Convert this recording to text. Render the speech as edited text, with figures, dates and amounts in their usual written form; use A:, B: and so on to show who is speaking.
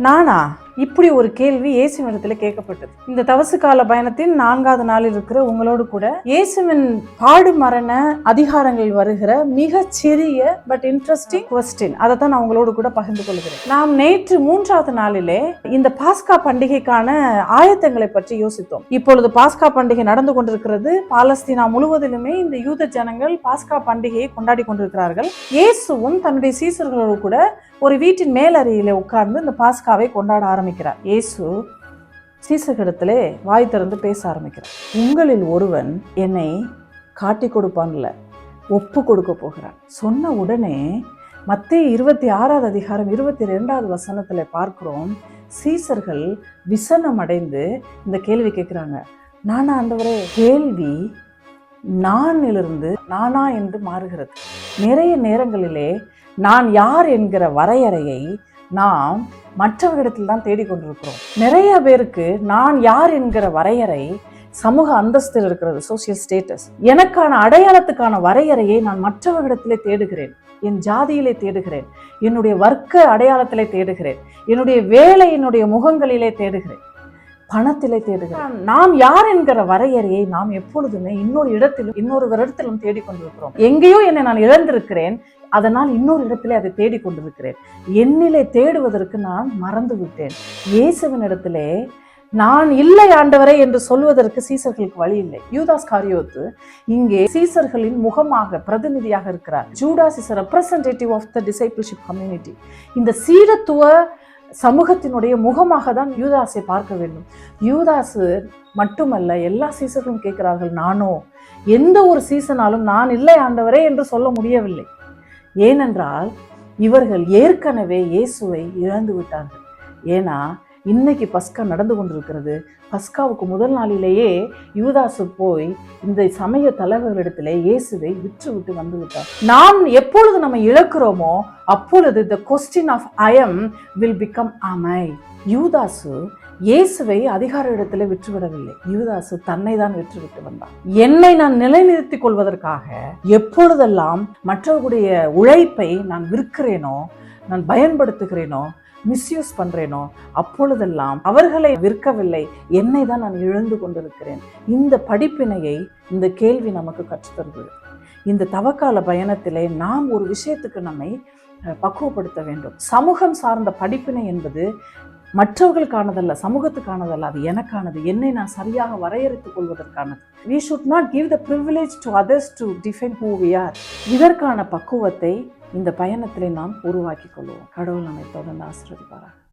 A: நானா? இப்படி ஒரு கேள்வி இயேசுவினிடத்தில் கேட்கப்பட்டது. இந்த தவசு கால பயணத்தின் 4வது நாளில் இருக்கிற உங்களோடு கூட இயேசுவின் பாடு மரண அதிகாரங்கள் வருகிற மிக சிறிய பட் இன்ட்ரெஸ்டிங் கொஸ்டின் அதை தான் நான் உங்களோடு கூட பகிர்ந்து கொள்கிறேன். நாம் நேற்று 3வது நாளிலே இந்த பாஸ்கா பண்டிகைக்கான ஆயத்தங்களை பற்றி யோசித்தோம். இப்பொழுது பாஸ்கா பண்டிகை நடந்து கொண்டிருக்கிறது. பாலஸ்தீனா முழுவதிலுமே இந்த யூத ஜனங்கள் பாஸ்கா பண்டிகையை கொண்டாடி கொண்டிருக்கிறார்கள். இயேசுவும் தன்னுடைய சீசர்களோடு கூட ஒரு வீட்டின் மேலறையிலே உட்கார்ந்து இந்த பாஸ்காவை கொண்டாட ஆரம்பிக்கிறார். இயேசு சீசர்களிடத்திலே வாய் திறந்து பேச ஆரம்பிக்கிறார். உங்களில் ஒருவன் என்னை காட்டி கொடுப்பான்ல, ஒப்பு கொடுக்க போகிறான். சொன்ன உடனே மத்தேயு 26வது அதிகாரம் 22வது வசனத்துல பார்க்கிறோம். சீசர்கள் விசனம் அடைந்து இந்த கேள்வி கேட்கிறாங்க. நானா ஆண்டவரே? கேள்வி நானிலிருந்து நானா என்று மாறுகிறது. நிறைய நேரங்களிலே நான் யார் என்கிற வரையறையை நாம் மற்றவர்களிடத்தில் தான் தேடிக்கொண்டிருக்கிறோம். நிறைய பேருக்கு நான் யார் என்கிற வரையறை சமூக அந்தஸ்தில் இருக்கிறது, சோசியல் ஸ்டேட்டஸ். எனக்கான அடையாளத்துக்கான வரையறையை நான் மற்றவர்களிடத்திலே தேடுகிறேன். என் ஜாதியிலே தேடுகிறேன், என்னுடைய வர்க்க அடையாளத்திலே தேடுகிறேன், என்னுடைய வேலையினுடைய முகங்களிலே தேடுகிறேன், பணத்திலே தேடுகிறேன். நாம் யார் என்கிற வரையறையை நாம் எப்பொழுதுமே இன்னொருவரிடத்திலும் தேடிக்கொண்டிருக்கிறோம். எங்கேயோ என்னை நான் இழந்திருக்கிறேன், அதனால் இன்னொரு இடத்திலே அதை தேடிக்கொண்டிருக்கிறேன். என்னிலே தேடுவதற்கு நான் மறந்து விட்டேன். இயேசுவின் இடத்திலே நான் இல்லை ஆண்டவரே என்று சொல்வதற்கு சீசர்களுக்கு வழி இல்லை. யூதாஸ் காரியோத்து இங்கே சீசர்களின் முகமாக பிரதிநிதியாக இருக்கிறார். Judas is a representative of the discipleship community. இந்த சீடத்துவ சமூகத்தினுடைய முகமாக தான் யூதாஸை பார்க்க வேண்டும். யூதாசு மட்டுமல்ல, எல்லா சீசர்களும் கேட்கிறார்கள். நானோ எந்த ஒரு சீசனாலும் நான் இல்லை ஆண்டவரே என்று சொல்ல முடியவில்லை. ஏனென்றால் இவர்கள் ஏற்கனவே இயேசுவை இழந்து விட்டார்கள். ஏன்னா இன்னைக்கு பஸ்கா நடந்து கொண்டிருக்கிறது. பஸ்காவுக்கு முதல் நாளிலேயே யூதாசு போய் இந்த சமய தலைவர்களிடத்திலே இயேசுவை விற்று விட்டு வந்து விட்டார். நாம் எப்பொழுது நம்ம இழக்கிறோமோ அப்பொழுது the question of I am will become am I. யூதாசு இயேசுவை அதிகார இடத்துல விற்றுவிடவில்லை. யூதாசு தன்னை தான் விற்றுவிட்டு வந்தார். என்னை நான் நிலைநிறுத்திக் கொள்வதற்காக எப்பொழுதெல்லாம் மற்றவர்களுடைய உழைப்பை நான் விற்கிறேனோ, நான் பயன்படுத்துகிறேனோ, மிஸ்யூஸ் பண்றேனோ, அப்பொழுதெல்லாம் அவர்களை விற்கவில்லை, என்னை தான் நான் இழந்து கொண்டிருக்கிறேன். இந்த படிப்பினையை இந்த கேள்வி நமக்கு கற்றுத்தருகிறது. இந்த தவக்கால பயணத்திலே நாம் ஒரு விஷயத்துக்கு நம்மை பக்குவப்படுத்த வேண்டும். சமூகம் சார்ந்த படிப்பினை என்பது மற்றவர்களுக்கானதல்ல, சமூகத்துக்கானதல்ல, அது எனக்கானது. என்னை நான் சரியாக வரையறுத்துக் கொள்வதற்கானது. We should not give the privilege to others to define who we are. இதற்கான பக்குவத்தை இந்த பயணத்திலே நாம் உருவாக்கி கொள்வோம். கடவுள் நம்மை தொடர்ந்து ஆசீர்வதிப்பாராக.